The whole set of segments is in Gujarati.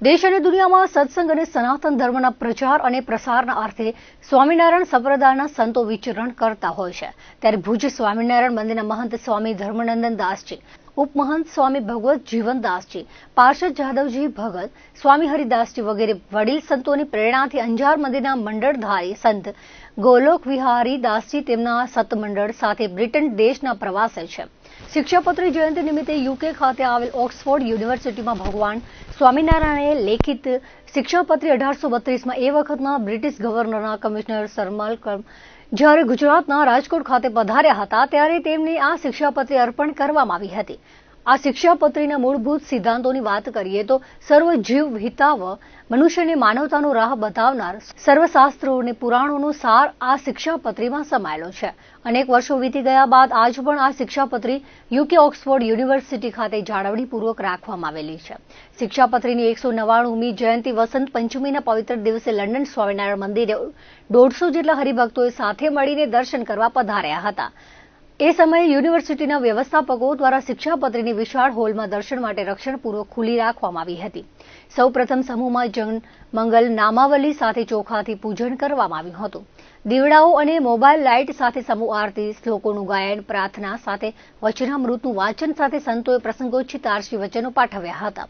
દેશ અને દુનિયામાં સત્સંગ અને સનાતન ધર્મના પ્રચાર અને પ્રસારના અર્થે સ્વામિનારાયણ સંપ્રદાયના સંતો વિચરણ કરતા હોય છે. ત્યારે ભુજ સ્વામિનારાયણ મંદિરના મહંત સ્વામી ધર્મનંદન દાસજી, ઉપમહંત સ્વામી ભગવત જીવનદાસજી, પાર્ષદ જાદવજી ભગત, સ્વામી હરિદાસજી વગેરે વડીલ સંતોની પ્રેરણાથી અંજાર મંદિરના મંડળધારી સંત ગોલોક વિહારી દાસજી તેમના સતમંડળ સાથે બ્રિટન દેશના પ્રવાસે છે. શિક્ષાપત્રી જયંતિ નિમિત્તે યુકે ખાતે આવેલ ઓક્સફોર્ડ યુનિવર્સિટીમાં ભગવાન સ્વામિનારાયણે લેખિત શિક્ષાપત્રી 1832માં એ વખતના બ્રિટિશ ગવર્નરના કમિશનર સર માલ્કમ જ્યારે ગુજરાતના રાજકોટ ખાતે પધાર્યા હતા ત્યારે તેમને આ શિક્ષાપત્રી અર્પણ કરવામાં આવી હતી. આ શિક્ષાપત્રીના મૂળભૂત સિદ્ધાંતોની વાત કરીએ તો સર્વ જીવ હિતાવ, મનુષ્યને માનવતાનો રાહ બતાવનાર સર્વશાસ્ત્રો અને પુરાણોનો સાર આ શિક્ષાપત્રીમાં સમાયેલો છે. અનેક વર્ષો વીતી ગયા બાદ આજ પણ આ શિક્ષાપત્રી યુકે ઓક્સફોર્ડ યુનિવર્સિટી ખાતે જાળવણીપૂર્વક રાખવામાં આવેલી છે. શિક્ષાપત્રીની 199મી જયંતિ વસંત પંચમીના પવિત્ર દિવસે લંડન સ્વામિનારાયણ મંદિરે 150 જેટલા હરિભક્તોએ સાથે મળીને દર્શન કરવા પધાર્યા હતા. એ સમયે યુનિવર્સિટીના વ્યવસ્થાપકો દ્વારા શિક્ષાપત્રીની વિશાળ હોલમાં દર્શન માટે રક્ષણપૂર્વક ખુલ્લી રાખવામાં આવી હતી. સૌપ્રથમ સમૂહમાં જન મંગલ નામાવલી સાથે ચોખાથી પૂજન કરવામાં આવ્યું હતું. દીવડાઓ અને મોબાઈલ લાઇટ સાથે સમૂહ આરતી, શ્લોકોનું ગાયન, પ્રાર્થના સાથે વચનામૃતનું વાંચન સાથે સંતોએ પ્રસંગોચિત આરસી વચનો પાઠવ્યા હતા.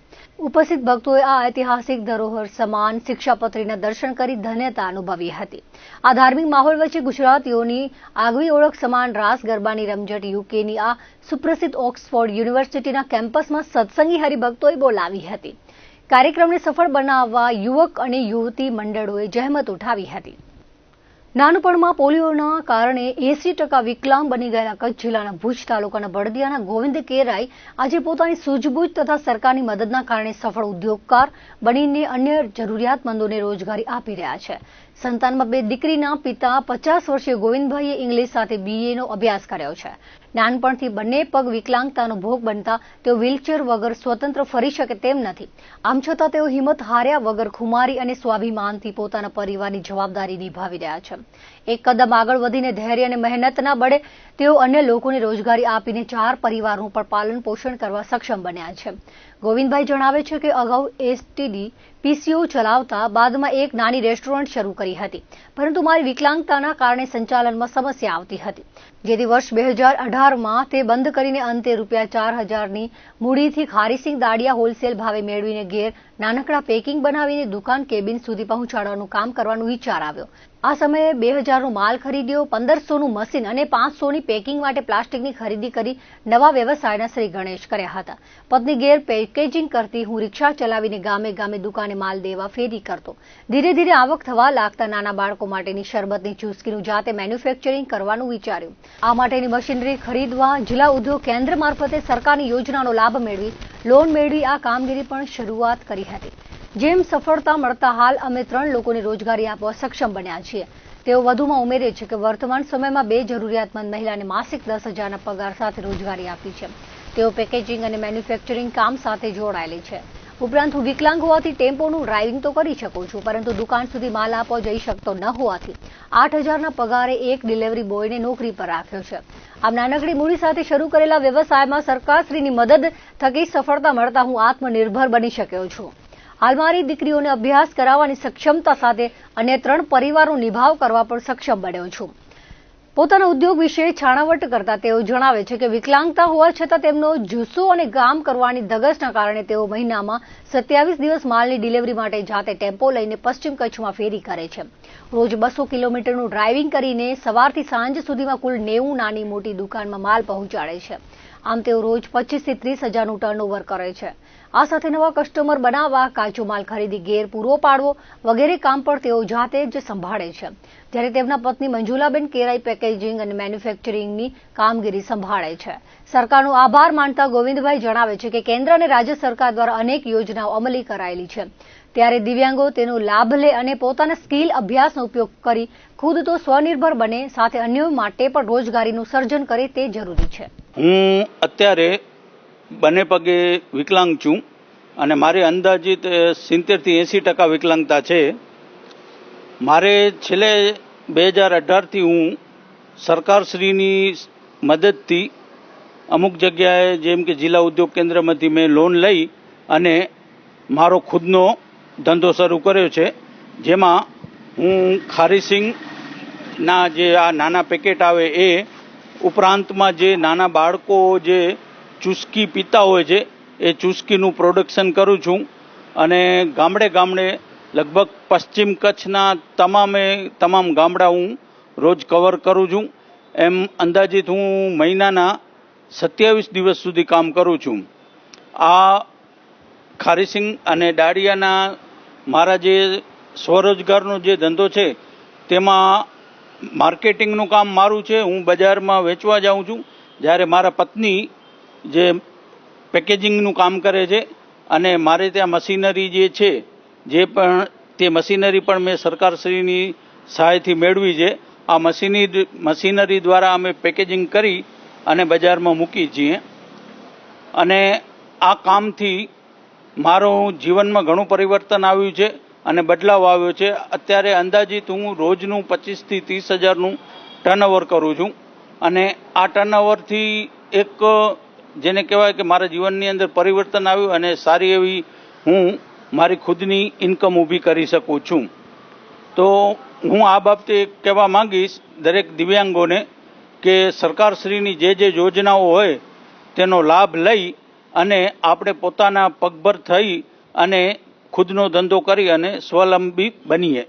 ઉપસ્થિત ભક્તોએ આ ઐતિહાસિક ધરોહર સમાન શિક્ષાપત્રીના દર્શન કરી ધન્યતા અનુભવી હતી. આ ધાર્મિક માહોલ વચ્ચે ગુજરાતીઓની આગવી ઓળખ સમાન રાસ ગરબાની રમઝટ યુકેની આ સુપ્રસિદ્ધ ઓક્સફોર્ડ યુનિવર્સિટીના કેમ્પસમાં સત્સંગી હરિભક્તોએ બોલાવી હતી. કાર્યક્રમને સફળ બનાવવા યુવક અને યુવતી મંડળોએ જહેમત ઉઠાવી હતી. નાનપણમાં પોલિયોના કારણે 80% વિકલાંગ બની ગયેલા કચ્છ જિલ્લાના ભુજ તાલુકાના બળદિયાના ગોવિંદ કેરાઈ આજે પોતાની સૂઝબૂઝ તથા સરકારની મદદના કારણે સફળ ઉદ્યોગકાર બનીને અન્ય જરૂરિયાતમંદોને રોજગારી આપી રહ્યા છે. સંતાનમાં 2 દીકરીના પિતા 50 વર્ષીય ગોવિંદભાઈએ ઇંગ્લિશ સાથે BA નો અભ્યાસ કર્યો છે. નાનપણથી બંને પગ વિકલાંગતાનો ભોગ બનતા તેઓ વ્હીલચેર વગર સ્વતંત્ર ફરી શકે તેમ નથી. આમ છતાં તેઓ હિંમત હાર્યા વગર ખુમારી અને સ્વાભિમાનથી પોતાના પરિવારની જવાબદારી નિભાવી રહ્યા છે. એક કદમ આગળ વધીને ધૈર્ય અને મહેનતના બળે તેઓ અન્ય લોકોને રોજગારી આપીને 4 પરિવારનું પણ પાલન પોષણ કરવા સક્ષમ બન્યા છે. ગોવિંદભાઈ જણાવે છે કે અગાઉ STD PCO ચલાવતા બાદમાં એક નાની રેસ્ટોરન્ટ શરૂ કરી હતી, પરંતુ મારી વિકલાંગતાના કારણે સંચાલનમાં સમસ્યા આવતી હતી, જેથી વર્ષ 2018માં તે બંધ કરીને અંતે ₹4,000ની મૂડીથી ખારીસિંગ દાળિયા હોલસેલ ભાવે મેળવીને ઘેર નાનકડા પેકિંગ બનાવીને દુકાન કેબિન સુધી પહોંચાડવાનું કામ કરવાનો વિચાર આવ્યો. આ સમયે 2000નો માલ ખરીદ્યો, 1500નું મશીન અને 500ની પેકિંગ માટે પ્લાસ્ટિકની ખરીદી કરી નવા વ્યવસાયના શ્રી ગણેશ કર્યા હતા. પત્ની ઘેર પેકેજિંગ કરતી, હું રિક્ષા ચલાવીને ગામે ગામે દુકાને માલ દેવા ફેરી કરતો. ધીરે ધીરે આવક થવા લાગતા નાના બાળકો માટેની શરબતની ચુસ્કીનું જાતે મેન્યુફેક્ચરિંગ કરવાનું વિચાર્યું. આ માટેની મશીનરી ખરીદવા જિલ્લા ઉદ્યોગ કેન્દ્ર મારફતે સરકારની યોજનાનો લાભ મેળવી લોન મેળવી આ કામગીરી પણ શરૂઆત કરી હતી. જેમ સફળતા મળતા હાલ અમે 3 લોકોને રોજગારી આપવા સક્ષમ બન્યા છીએ. તેઓ વધુમાં ઉમેરે છે કે વર્તમાન સમયમાં 2 જરૂરિયાતમંદ મહિલાને માસિક 10,000ના પગાર સાથે રોજગારી આપી છે. તેઓ પેકેજિંગ અને મેન્યુફેક્ચરિંગ કામ સાથે જોડાયેલી છે. ઉપરાંત હું વિકલાંગ હોવાથી ટેમ્પોનું ડ્રાઇવિંગ તો કરી શકું છું, પરંતુ દુકાન સુધી માલ આપવા જઈ શકતો ન હોવાથી 8,000ના પગારે એક ડિલિવરી બોયને નોકરી પર રાખ્યો છે. આમ નાનકડી મૂડી સાથે શરૂ કરેલા વ્યવસાયમાં સરકારશ્રીની મદદ થકી સફળતા મળતા હું આત્મનિર્ભર બની શક્યો છું. હાલ મારી દીકરીઓને અભ્યાસ કરાવવાની સક્ષમતા સાથે અન્ય 3 પરિવારો નિભાવ કરવા પણ સક્ષમ બન્યો છું. પોતાના ઉદ્યોગ વિશે છાણાવટ કરતા તેઓ જણાવે છે કે વિકલાંગતા હોવા છતાં તેમનો જુસ્સો અને કામ કરવાની ધગશના કારણે તેઓ મહિનામાં 27 દિવસ માલની ડિલિવરી માટે જાતે ટેમ્પો લઈને પશ્ચિમ કચ્છમાં ફેરી કરે છે. રોજ 200 કિલોમીટરનું ડ્રાઇવિંગ કરીને સવારથી સાંજ સુધીમાં કુલ 90 નાની મોટી દુકાનમાં માલ પહોંચાડે છે. આમ તેઓ રોજ 25 થી 30 હજારનું ટર્નઓવર કરે છે. આ સાથે નવા કસ્ટમર બનાવવા, કાચો માલ ખરીદી ઘેર પૂરો પાડવો વગેરે કામ પણ તેઓ જાતે જ સંભાળે છે. જ્યારે તેમના પત્ની મંજુલાબેન કેરાઈ પેકેજિંગ અને મેન્યુફેક્ચરિંગની કામગીરી સંભાળે છે. સરકારનો આભાર માનતા ગોવિંદભાઈ જણાવે છે કે કેન્દ્ર અને રાજ્ય સરકાર દ્વારા અનેક યોજનાઓ અમલી કરાયેલી છે. ત્યારે દિવ્યાંગો તેનો લાભ લે અને પોતાના સ્કિલ અભ્યાસનો ઉપયોગ કરી ખુદ તો સ્વનિર્ભર બને, સાથે અન્યો માટે પણ રોજગારીનું સર્જન કરે તે જરૂરી છે. હું અત્યારે બંને પગે વિકલાંગ છું અને મારી અંદાજિત 70 થી 80% વિકલાંગતા છે. મારે છેલ્લે 2018થી હું સરકારશ્રીની મદદથી અમુક જગ્યાએ જેમ કે જિલ્લા ઉદ્યોગ કેન્દ્રમાંથી મેં લોન લઈ અને મારો ખુદનો ધંધો શરૂ કર્યો છે, જેમાં હું ખારીસિંગના જે આ નાના પેકેટ આવે એ ઉપરાંતમાં જે નાના બાળકો જે ચુસ્કી પીતા હોય છે એ ચુસ્કીનું પ્રોડક્શન કરું છું અને ગામડે ગામડે લગભગ પશ્ચિમ કચ્છના તમામ ગામડા હું રોજ કવર કરું છું. એમ અંદાજિત હું મહિનાના 27 દિવસ સુધી કામ કરું છું. આ ખારીસિંગ અને દાળિયાના મારા જે સ્વરોજગારનો જે ધંધો છે તેમાં માર્કેટિંગનું કામ મારું છે. હું બજારમાં વેચવા જાઉં છું, જ્યારે મારા પત્ની જે પેકેજિંગનું કામ કરે છે અને મારે ત્યાં મશીનરી જે છે તે મશીનરી પણ મેં સરકારશ્રીની સહાયથી મેળવી છે. આ મશીનરી દ્વારા અમે પેકેજિંગ કરી અને બજારમાં મૂકી છીએ અને આ કામથી મારો જીવનમાં ઘણું પરિવર્તન આવ્યું છે અને બદલાવ આવ્યો છે. અત્યારે અંદાજિત હું રોજનું 25 થી 30 હજારનું ટર્નઓવર કરું છું અને આ ટર્નઓવરથી એક જેને કહેવાય કે મારા જીવનની અંદર પરિવર્તન આવ્યું અને સારી એવી હું મારી ખુદની ઇન્કમ ઊભી કરી શકું છું. તો હું આ બાબતે કહેવા માંગીશ દરેક દિવ્યાંગોને કે સરકારશ્રીની જે યોજનાઓ હોય તેનો લાભ લઈ અને આપણે પોતાના પગભર થઈ અને ખુદનો ધંધો કરી અને સ્વાવલંબી બનીએ.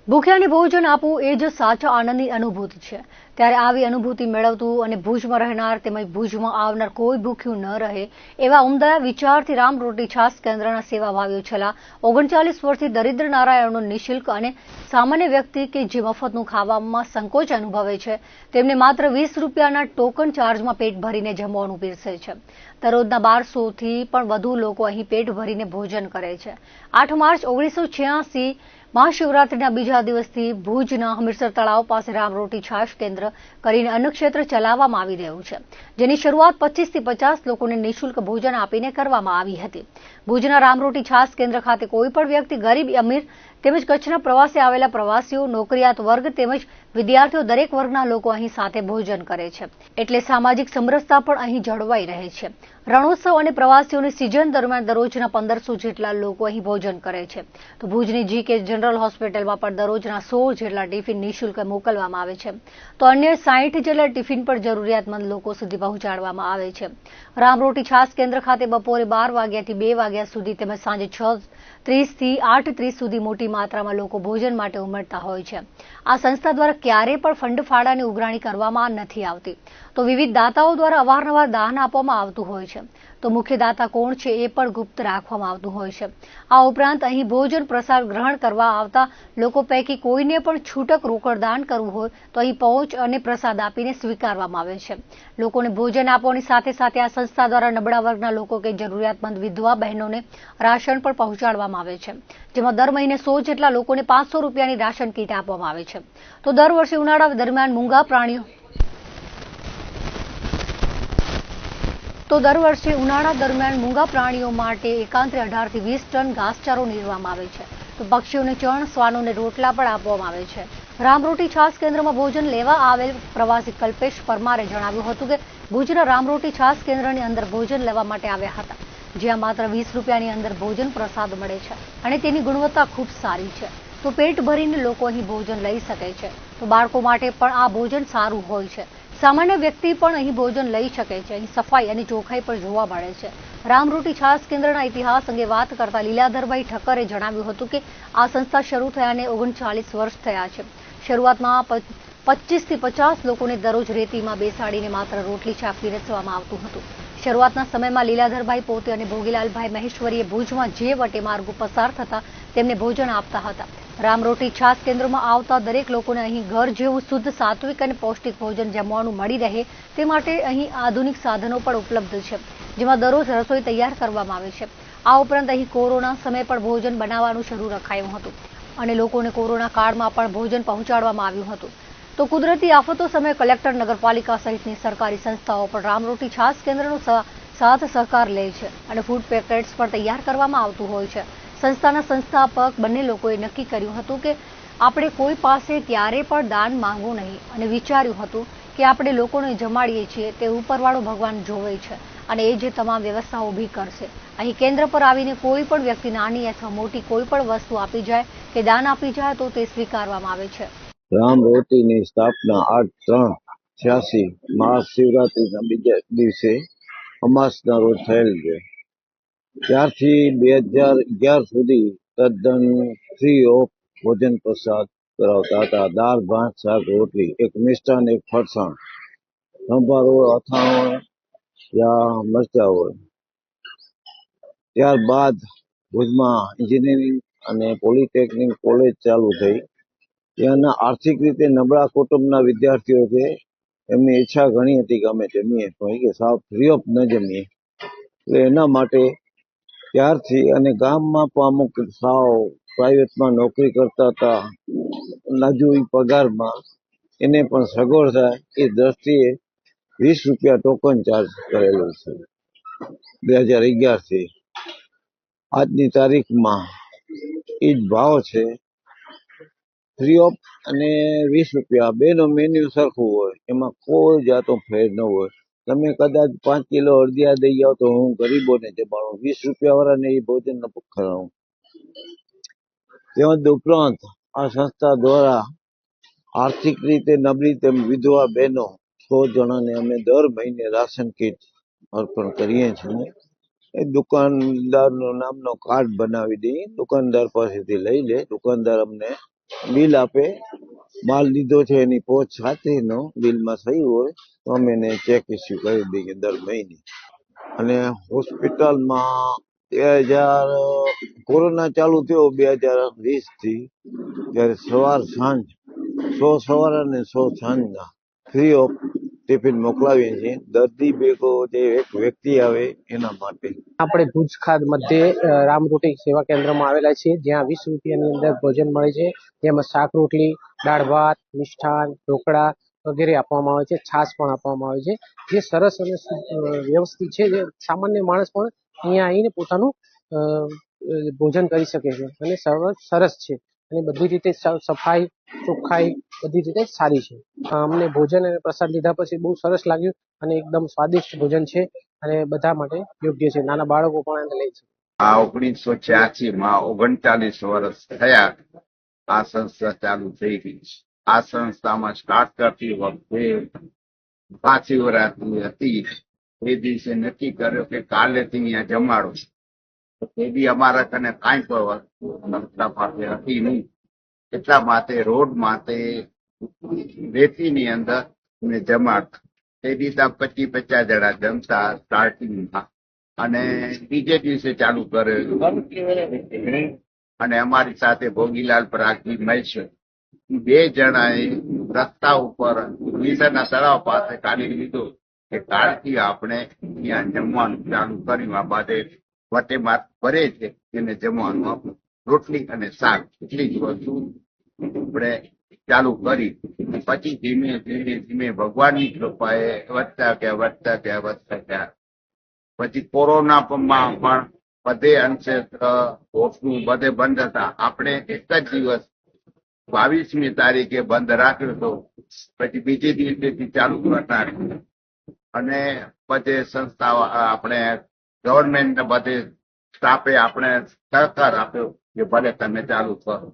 ભૂખ્યાને ભોજન આપવું એ જ સાચા આનંદની અનુભૂતિ છે. ત્યારે આવી અનુભૂતિ મેળવતું અને ભુજમાં રહેનાર તેમજ ભુજમાં આવનાર કોઈ ભૂખ્યું ન રહે એવા ઉમદા વિચારથી રામ રોટી છાસ કેન્દ્રના સેવાભાવીઓ છેલ્લા 39 વર્ષથી દરિદ્ર નારાયણનો નિઃશુલ્ક અને સામાન્ય વ્યક્તિ કે જે મફતનું ખાવામાં સંકોચ અનુભવે છે તેમને માત્ર 20 રૂપિયાના ટોકન ચાર્જમાં પેટ ભરીને જમવાનું પીરસે છે. દરરોજના 1200થી પણ વધુ લોકો અહીં પેટ ભરીને ભોજન કરે છે. 8 માર્ચ 1986 મહાશિવરાત્રીના બીજા દિવસથી ભુજના હમીરસર તળાવ પાસે રામ રોટી છાશ કેન્દ્ર કરીને અન્નક્ષેત્ર ચલાવવામાં આવી રહ્યું છે, જેની શરૂઆત 25 થી 50 લોકોને નિઃશુલ્ક ભોજન આપીને કરવામાં આવી હતી. ભુજના રામ રોટી છાશ કેન્દ્ર ખાતે કોઈ પણ વ્યક્તિ ગરીબ અમીર તેમજ કચ્છના પ્રવાસે આવેલા પ્રવાસીઓ, નોકરિયાત વર્ગ તેમજ વિદ્યાર્થીઓ દરેક વર્ગના લોકો અહીં સાથે ભોજન કરે છે. એટલે સામાજિક સમરસતા પણ અહીં જળવાઈ રહે છે. રણોત્સવ અને પ્રવાસીઓની સિઝન દરમિયાન દરરોજના 1500 જેટલા લોકો અહીં ભોજન કરે છે. તો ભુજની જીકે જનરલ હોસ્પિટલમાં પણ દરરોજના 16 જેટલા ટિફિન નિઃશુલ્ક મોકલવામાં આવે છે. તો અન્ય 60 જેટલા ટિફિન પણ જરૂરિયાતમંદ લોકો સુધી પહોંચાડવામાં આવે છે. રામ રોટી છાસ કેન્દ્ર ખાતે બપોરે 12 વાગ્યાથી 2 વાગ્યા સુધી તેમજ સાંજે 6:30 થી 8:30 સુધી મોટી માત્રામાં લોકો ભોજન માટે ઉમટતા હોય છે. આ સંસ્થા દ્વારા ક્યારેય પણ ફંડ ફાળાની ઉઘરાણી કરવામાં નથી આવતી. તો વિવિધ દાતાઓ દ્વારા અવારનવાર દાન આપવામાં આવતું હોય છે. તો મુખ્ય દાતા કોણ છે એ પણ ગુપ્ત રાખવામાં આવતું હોય છે. આ ઉપરાંત અહીં ભોજન પ્રસાદ ગ્રહણ કરવા આવતા લોકો પૈકી કોઈને પણ છૂટક રોકડ દાન કરવું હોય તો અહીં પહોંચ અને પ્રસાદ આપીને સ્વીકારવામાં આવે છે. લોકોને ભોજન આપવાની સાથે સાથે આ સંસ્થા દ્વારા નબળા વર્ગના લોકો કે જરૂરિયાતમંદ વિધવા બહેનોને રાશન પણ પહોંચાડવામાં આવે છે, જેમાં દર મહિને 100 જેટલા લોકોને 500 રૂપિયાની રાશન કીટ આપવામાં આવે છે. તો દર વર્ષે ઉનાળા દરમિયાન મૂંગા પ્રાણીઓ માટે એકાંતરે 18 થી 20 ટન ઘાસચારો નીરવામાં આવે છે. તો પક્ષીઓને ચણ, શ્વાનોને રોટલા પણ આપવામાં આવે છે. રામરોટી છાસ કેન્દ્રમાં ભોજન લેવા આવેલ પ્રવાસી કલ્પેશ પરમારે જણાવ્યું હતું કે ભુજના રામરોટી છાસ કેન્દ્રની અંદર ભોજન લેવા માટે આવ્યા હતા, જ્યાં માત્ર 20 રૂપિયાની અંદર ભોજન પ્રસાદ મળે છે અને તેની ગુણવત્તા ખૂબ સારી છે. તો પેટ ભરીને લોકો અહીં ભોજન લઈ શકે છે. તો બાળકો માટે પણ આ ભોજન સારું હોય છે. સામાન્ય વ્યક્તિ પણ અહીં ભોજન લઈ શકે છે. અહીં સફાઈ અને ચોખ્ખાઈ પણ જોવા મળે છે. રામરોટી છાસ કેન્દ્રના ઇતિહાસ અંગે વાત કરતા લીલાધરભાઈ ઠક્કરે જણાવ્યું હતું કે આ સંસ્થા શરૂ થયાને 39 વર્ષ થયા છે. શરૂઆતમાં 25 થી 50 લોકોને દરરોજ રેતીમાં બેસાડીને માત્ર રોટલી શાક પીરસવામાં આવતું હતું. શરૂઆતના સમયમાં લીલાધરભાઈ પોતે અને ભોગીલાલભાઈ મહેશ્વરીએ ભુજમાં જે વટે માર્ગો પસાર થતા તેમને ભોજન આપતા હતા. રામરોટી છાસ કેન્દ્રમાં આવતા દરેક લોકોને અહીં ઘર જેવું શુદ્ધ, સાત્વિક અને પૌષ્ટિક ભોજન જમવાનું મળી રહે તે માટે અહીં આધુનિક સાધનો પણ ઉપલબ્ધ છે, જેમાં દરરોજ રસોઈ તૈયાર કરવામાં આવે છે. આ ઉપરાંત અહીં કોરોના સમયે પણ ભોજન બનાવવાનું શરૂ રખાયું હતું અને લોકોને કોરોના કાળમાં પણ ભોજન પહોંચાડવામાં આવ્યું હતું. તો કુદરતી આફતો સમયે કલેક્ટર, નગરપાલિકા સહિતની સરકારી સંસ્થાઓ પણ રામરોટી છાસ કેન્દ્રનો સાથ સહકાર લે છે અને ફૂડ પેકેટ્સ પણ તૈયાર કરવામાં આવતું હોય છે. સંસ્થાના સંસ્થાપક બંને લોકોએ નક્કી કર્યું હતું કે આપણે કોઈ પાસે ત્યારે પણ દાન માંગવું નહીં અને વિચાર્યું હતું કે આપણે લોકોને જમાડીએ છીએ તે ઉપરવાળો ભગવાન જોવે છે અને એ જે તમામ વ્યવસ્થાઓ ઊભી કરશે. અહીં કેન્દ્ર પર આવીને કોઈ પણ વ્યક્તિ નાની અથવા મોટી કોઈ પણ વસ્તુ આપી જાય કે દાન આપી જાય તો તે સ્વીકારવામાં આવે છે. રામ રોટીની સ્થાપના 8/3/86 મહાશિવરાત્રીના બીજા દિવસે અમાસના રોજ થયેલ છે. ત્યારથી 2011 સુધી તદ્દન ફ્રી ઓફ ભોજન પ્રસાદ કરાવતા હતા. દાળ, ભાત, શાક, રોટલી, એક મિષ્ટાન, એક ફરસાણ, સંભાર હોય, અથાણું હોય યા મરચાં હોય. ત્યારબાદ ભુજમાં એન્જિનિયરિંગ અને પોલિટેકનિક કોલેજ ચાલુ થઈ. ત્યાંના આર્થિક રીતે નબળા કુટુંબના વિદ્યાર્થીઓ છે, એમની ઈચ્છા ઘણી હતી કે અમે જમીએ, પણ કે સાવ ફ્રી ઓફ ન જમીએ. એટલે એના માટે ત્યારથી અને ગામમાં પણ અમુક સાવ પ્રાઇવેટમાં નોકરી કરતા હતા નાજુક પગારમાં, એને પણ સગવડ થાય એ દ્રષ્ટિએ 20 રૂપિયા ટોકન ચાર્જ કરેલો છે 2011 થી. આજની તારીખમાં એ જ ભાવ છે. ફ્રી ઓફ અને 20 રૂપિયા બેનો મેન્યુ સરખું હોય, એમાં કોઈ જાતો ફેર ન હોય. તમે કદાચ 5 કિલો અડદિયા દઈ જાઓ તો હું ગરીબોને જમાડું, 20 રૂપિયા વાળાને એ ભોજન ન ખવડાવું. તેમજ ઉપરાંત આ સંસ્થા દ્વારા આર્થિક રીતે નબળી તેમ વિધવા બહેનો 100 જણાને અમે દર મહિને રાશન કીટ અર્પણ કરીએ છીએ. એ દુકાનદારનો નામનો કાર્ડ બનાવી દઈએ, દુકાનદાર પાસેથી લઈ લે, દુકાનદાર અમને બિલ આપે, માલ લીધો છે એની પહોંચ સાથેનો બિલમાં સહી હોય તો અમે એને ચેક ઇસ્યુ કરી દઈએ દર મહિને. અને હોસ્પિટલમાં 2000 કોરોના ચાલુ થયો 2020 થી, ત્યારે સવાર સાંજ 100 સવાર અને 100 સાંજના ફ્રી ઓફ ટિફિન મોકલાવીએ છીએ. દર્દી ભેગો જે એક વ્યક્તિ આવે એના માટે. આપણે ભુજ ખાત મધ્યે રામરોટી સેવા કેન્દ્રમાં આવેલા છીએ, જ્યાં 20 રૂપિયાની અંદર ભોજન મળે છે. જેમાં શાક, રોટલી, દાળ, ભાત, મિષ્ટાન, ઢોકળા વગેરે આપવામાં આવે છે. છાશ પણ આપવામાં આવે છે, જે સરસ અને વ્યવસ્થિત છે. જે સામાન્ય માણસ પણ અહીંયા આવીને પોતાનું ભોજન કરી શકે છે અને સરસ છે અને બધી રીતે સફાઈ, ચોખ્ખાઈ બધી રીતે સારી છે. અમને ભોજન અને પ્રસાદ લીધા પછી બહુ સરસ લાગ્યું અને એકદમ સ્વાદિષ્ટ ભોજન છે અને બધા માટે યોગ્ય છે. નાના બાળકો પણ આને લે છે. આ 1986માં 39 વર્ષ થયા આ સંસ્થા ચાલુ થઈ ગઈ છે. આ સંસ્થામાં સ્ટાર્ટ કરતી વખતે મહાશિવરાત્રી હતી. એ દિવસે નક્કી કર્યો કે કાલેથી અહીંયા જમાડો. એ બી અમારા કને કાંઈ પણ સંસ્થા પાસે હતી નહીં, એટલા માટે રોડ માટે રેતીની અંદર જમાડતા. તે દિવસે 25-50 જણા જમતા સ્ટાર્ટિંગમાં, અને બીજે દિવસે ચાલુ કરેલું. અને અમારી સાથે ભોગીલાલ પરાગજી મળશે, 2 જણાએ રસ્તા ઉપર વિસરના તળાવ પાસે કાઢી લીધું કે કાલથી આપણે ત્યાં જમવાનું ચાલુ કર્યું. આ બાદ વટે માર ભરે છે એને જમવાનું આપણું રોટલી અને શાક એટલી જ વસ્તુ આપણે ચાલુ કરી. પછી ધીમે ધીમે ભગવાનની કૃપાએ વધતા ગયા. પછી કોરોનામાં પણ બધે અંશે બધે બંધ હતા. આપણે એક જ દિવસ 22મી તારીખે બંધ રાખ્યો હતો. પછી બીજે દિવસેથી ચાલુ કરનાર અને બધે સંસ્થાઓ આપણે ગવર્મેન્ટ બધે સ્ટાફે આપણે સહકાર આપ્યો કે ભલે તમે ચાલુ કરો.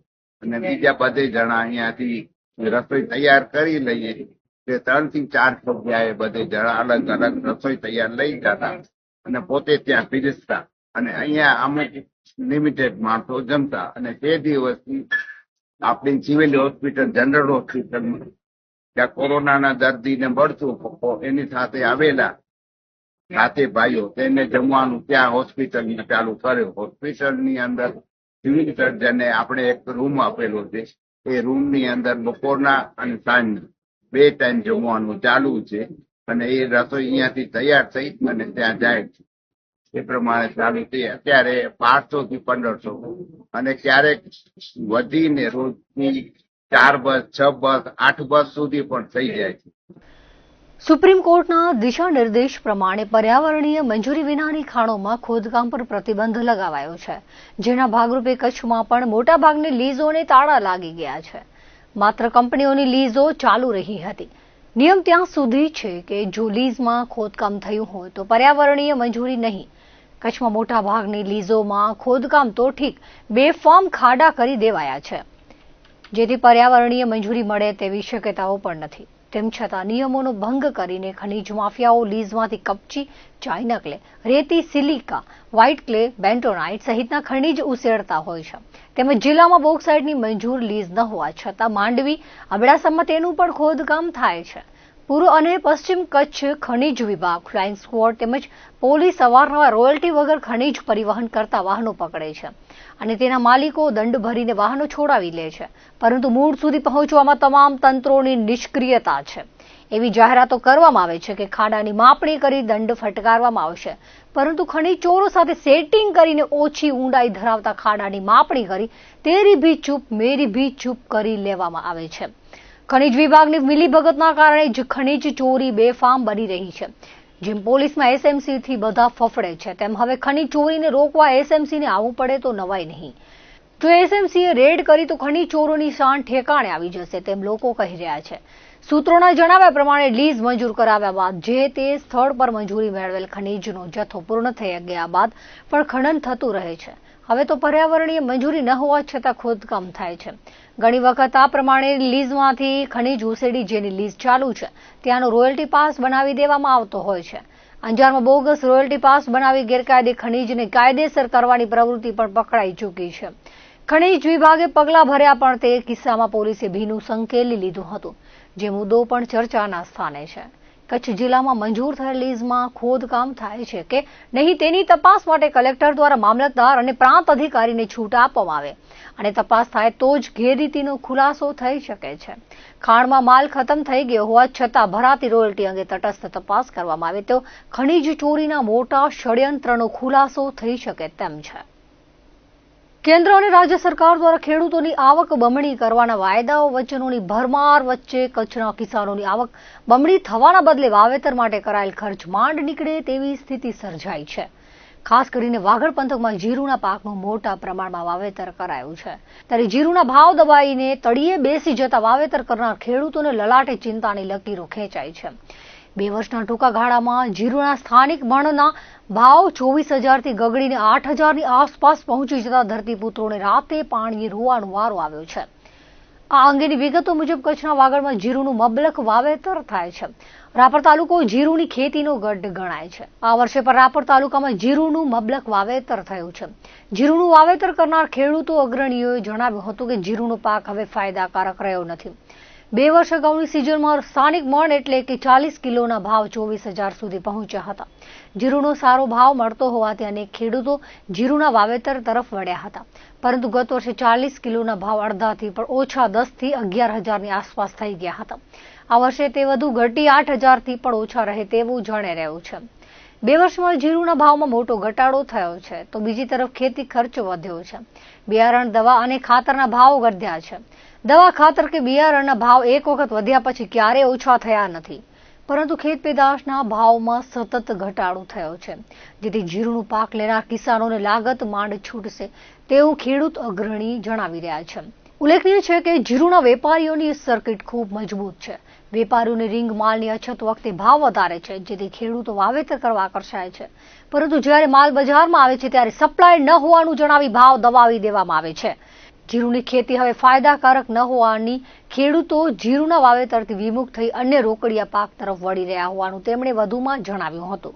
અને બીજા બધે જણા અહીંયાથી રસોઈ તૈયાર કરી લઈએ. તે 3 થી 4 જગ્યાએ બધે જણા અલગ અલગ રસોઈ તૈયાર લઈ જતા અને પોતે ત્યાં પીરસતા. અને અહીંયા અમુક લિમિટેડ માણસો જમતા. અને તે દિવસથી આપણી સિવિલ હોસ્પિટલ, જનરલ હોસ્પિટલમાં ત્યાં કોરોનાના દર્દીને મળતું, એની સાથે આવેલા સાથે ભાઈઓ તેને જમવાનું ત્યાં હોસ્પિટલમાં ચાલુ કર્યો. હોસ્પિટલની અંદર સિવિલ સર્જને આપણે એક રૂમ આપેલો છે. એ રૂમની અંદર બપોરના અને સાંજના 2 ટાઈમ જમવાનું ચાલુ છે. અને એ રસોઈ અહીંયાથી તૈયાર થઈ અને ત્યાં જાય છે. એ પ્રમાણે ચાલુ થઈ. અત્યારે 1200 થી 1500 અને ક્યારેક વધીને રોજની 4 બસ, 6 બસ, 8 બસ સુધી પણ થઈ જાય છે. સુપ્રીમ કોર્ટના દિશા નિર્દેશ પ્રમાણે પર્યાવરણીય મંજૂરી વિનાની ખાણોમાં ખોદકામ પર પ્રતિબંધ લગાવાયો છે, જેના ભાગરૂપે કચ્છમાં પણ મોટાભાગની લીઝોને તાળા લાગી ગયા છે. માત્ર કંપનીઓની લીઝો ચાલુ રહી હતી. નિયમ ત્યાં સુધી છે કે જો લીઝમાં ખોદકામ થયું હોય તો પર્યાવરણીય મંજૂરી નહીં. કચ્છમાં મોટા ભાગની લીઝોમાં ખોદકામ તો ઠીક, બેફામ ખાડા કરી દેવાયા છે, જેથી પર્યાવરણીય મંજૂરી મળે તેવી શક્યતાઓ પણ નથી. તેમ છતાં નિયમોનો ભંગ કરીને ખનીજ માફિયાઓ લીઝમાંથી કપચી, ચાઇના ક્લે, રેતી, સિલિકા, વ્હાઇટ ક્લે, બેન્ટોનાઇટ સહિતના ખનીજ ઉછેરતા હોય છે. તેમજ જિલ્લામાં બોક્સાઇટની મંજૂર લીઝ ન હોવા છતાં માંડવી, અબડાસામાં તેનું પણ ખોદકામ થાય છે. પૂર્વ અને પશ્ચિમ કચ્છ ખનીજ વિભાગ, ફ્લાઇંગ સ્ક્વોડ તેમજ પોલીસ અવારનવાર રોયલ્ટી વગર ખનીજ પરિવહન કરતા વાહનો પકડે છે અને તેના માલિકો દંડ ભરીને વાહનો છોડાવી લે છે, પરંતુ મૂળ સુધી પહોંચવામાં તમામ તંત્રોની નિષ્ક્રિયતા છે. એવી જાહેરાતો કરવામાં આવે છે કે ખાડાની માપણી કરી દંડ ફટકારવામાં આવશે, પરંતુ ખનીજ ચોરો સાથે સેટિંગ કરીને ઓછી ઊંડાઈ ધરાવતા ખાડાની માપણી કરી તેરી ભી ચૂપ મેરી ભી ચૂપ કરી લેવામાં આવે છે. ખનીજ વિભાગની મિલીભગતના કારણે જ ખનીજ ચોરી બેફામ બની રહી છે. જેમ પોલીસમાં એસએમસીથી બધા ફફડે છે, તેમ હવે ખનીજ ચોરીને રોકવા એસએમસીને આવવું પડે તો નવાય નહીં. જો એસએમસીએ રેડ કરી તો ખનીજ ચોરોની શાન ઠેકાણે આવી જશે, તેમ લોકો કહી રહ્યા છે. સૂત્રોના જણાવ્યા પ્રમાણે લીઝ મંજૂર કરાવ્યા બાદ જે તે સ્થળ પર મંજૂરી મેળવેલ ખનીજનો જથ્થો પૂર્ણ થઈ ગયા બાદ પણ ખનન થતું રહે છે. હવે તો પર્યાવરણીય મંજૂરી ન હોવા છતાં ખોદકામ થાય છે. ઘણી વખત આ પ્રમાણે લીઝમાંથી ખનીજ ઉસેડી જેની લીઝ ચાલુ છે ત્યાંનો રોયલ્ટી પાસ બનાવી દેવામાં આવતો હોય છે. અંજારમાં બોગસ રોયલ્ટી પાસ બનાવી ગેરકાયદે ખનીજને કાયદેસર કરવાની પ્રવૃત્તિ પણ પકડાઈ ચૂકી છે. ખનીજ વિભાગે પગલાં ભર્યા પણ તે કિસ્સામાં પોલીસે ભીનું સંકેલી લીધું હતું, જે મુદ્દો પણ ચર્ચાના સ્થાને છે. કચ્છ જિલ્લામાં મંજૂર થયેલ લીઝમાં ખોદકામ થાય છે કે નહીં તેની તપાસ માટે કલેક્ટર દ્વારા મામલતદાર અને પ્રાંત અધિકારીને છૂટ આપવામાં આવે અને તપાસ થાય તો જ ગેરરીતિનો ખુલાસો થઈ શકે છે. ખાણમાં માલ ખતમ થઈ ગયો હોવા છતાં ભરાતી રોયલ્ટી અંગે તટસ્થ તપાસ કરવામાં આવે તો ખનીજ ચોરીના મોટા ષડયંત્રનો ખુલાસો થઈ શકે તેમ છે. કેન્દ્ર અને રાજ્ય સરકાર દ્વારા ખેડૂતોની આવક બમણી કરવાના વાયદાઓ વચનોની ભરમાર વચ્ચે કચ્છના કિસાનોની આવક બમણી થવાના બદલે વાવેતર માટે કરાયેલ ખર્ચ માંડ નીકળે તેવી સ્થિતિ સર્જાઈ છે. ખાસ કરીને વાગડ પંથકમાં જીરુના પાકનું મોટા પ્રમાણમાં વાવેતર કરાયું છે, ત્યારે જીરુના ભાવ દબાઈને તળિયે બેસી જતા વાવેતર કરનાર ખેડૂતોને લલાટે ચિંતાની લકીરો ખેંચાઈ છે. 2 વર્ષના ટૂંકા ગાળામાં જીરુના સ્થાનિક મણના ભાવ 24,000થી ગગડીને 8,000ની આસપાસ પહોંચી જતા ધરતીપુત્રોને રાતે પાણીએ રોવાનો વારો આવ્યો છે. આ અંગેની વિગતો મુજબ કચ્છના વાગડમાં જીરુનું મબલક વાવેતર થાય છે. રાપર તાલુકો જીરુની ખેતીનો ગઢ ગણાય છે. આ વર્ષે પણ રાપર તાલુકામાં જીરુનું મબલક વાવેતર થયું છે. જીરુનું વાવેતર કરનાર ખેડૂતો અગ્રણીઓએ જણાવ્યું હતું કે જીરુનો પાક હવે ફાયદાકારક રહ્યો નથી. 2 વર્ષ અગાઉની સિઝનમાં સ્થાનિક મણ એટલે કે 40 કિલોના ભાવ 24,000 સુધી પહોંચ્યા હતા. જીરુનો સારો ભાવ મળતો હોવાથી અનેક ખેડૂતો જીરુના વાવેતર તરફ વળ્યા હતા, પરંતુ ગત વર્ષે 40 કિલોના ભાવ અડધાથી પણ ઓછા 10થી 11,000ની આસપાસ થઈ ગયા હતા. આ વર્ષે તે વધુ ઘટી 8,000થી પણ ઓછા રહે તેવું જણાઈ રહ્યું છે. 2 વર્ષમાં જીરુના ભાવમાં મોટો ઘટાડો થયો છે, તો બીજી તરફ ખેતી ખર્ચ વધ્યો છે. બિયારણ, દવા અને ખાતરના ભાવ વધ્યા છે. દવા, ખાતર કે બિયારણના ભાવ એક વખત વધ્યા પછી ક્યારેય ઓછા થયા નથી, પરંતુ ખેત પેદાશના ભાવમાં સતત ઘટાડો થયો છે, જેથી જીરુનું પાક લેનાર કિસાનોને લાગત માંડ છૂટશે તેવું ખેડૂત અગ્રણી જણાવી રહ્યા છે. ઉલ્લેખનીય છે કે જીરુના વેપારીઓની સર્કિટ ખૂબ મજબૂત છે. વેપારીઓને રીંગ માલની અછત વખતે ભાવ વધારે છે, જેથી ખેડૂતો વાવેતર કરવા આકર્ષાય છે, પરંતુ જ્યારે માલ બજારમાં આવે છે ત્યારે સપ્લાય ન હોવાનું જણાવી ભાવ દબાવી દેવામાં આવે છે. જીરુની ખેતી હવે ફાયદાકારક ન હોવાની ખેડૂતો જીરુના વાવેતરથી વિમુખ થઈ અન્ય રોકડિયા પાક તરફ વળી રહ્યા હોવાનું તેમણે વધુમાં જણાવ્યું હતું.